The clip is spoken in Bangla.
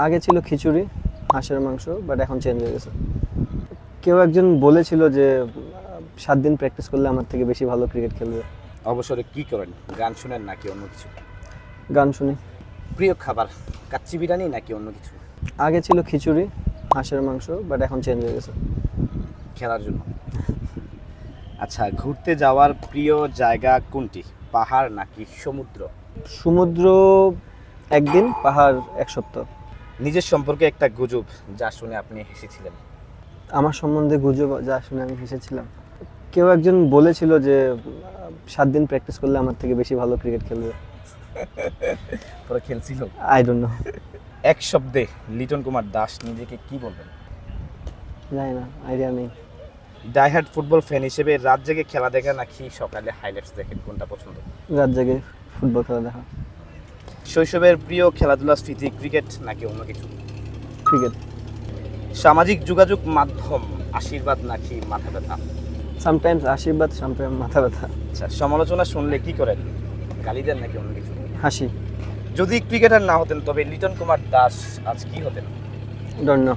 আগে ছিল খিচুড়ি, হাঁসের মাংস, বাট এখন চেঞ্জ হয়ে গেছে। কেউ একজন বলেছিল যে 7 দিন প্র্যাকটিস করলে আমার থেকে বেশি ভালো ক্রিকেট খেলবে। অবসরে কি করেন? গান শুনেন নাকি অন্য কিছু? গান শুনি। প্রিয় খাবার কাচ্চি বিরিয়ানি নাকি অন্য কিছু? আগে ছিল খিচুড়ি, হাঁসের মাংস, বাট এখন চেঞ্জ হয়ে গেছে। খেলার জন্য। আচ্ছা, ঘুরতে যাওয়ার প্রিয় জায়গা কোনটি? পাহাড় নাকি সমুদ্র? সমুদ্র একদিন, পাহাড় এক সপ্তাহ। নিজের সম্পর্কে একটা গুজব যা শুনে আপনি হেসেছিলেন। আমার সম্বন্ধে গুজব যা শুনে আমি হেসেছিলাম। কেউ একজন বলেছিল যে 7 দিন প্র্যাকটিস করলে আমার থেকে বেশি ভালো ক্রিকেট খেলবে। পরে খেলছিল। I don't know. এক শব্দে লিটন কুমার দাস নিজেকে কি বলবেন? জানি না, আইডিয়া নেই। ডাইহার্ড ফুটবল ফ্যান হিসেবে রাত জেগে খেলা দেখা নাকি সকালে হাইলাইটস দেখেন, কোনটা পছন্দ? রাত জেগে ফুটবল খেলা দেখা। শৈশবের প্রিয় খেলাধুলার স্মৃতি ক্রিকেট নাকি অন্য কিছু? ক্রিকেট। সামাজিক যোগাযোগ মাধ্যম আশীর্বাদ নাকি মাথা ব্যথা? সামটাইমস আশীর্বাদ, সামটাইমস মাথা ব্যথা। আচ্ছা, সমালোচনা শুনলে কি করেন? গালি দেন নাকি অন্য কিছু? হাসি। যদি ক্রিকেটার না হতেন তবে লিটন কুমার দাস আজ কি হতেন? Don't know.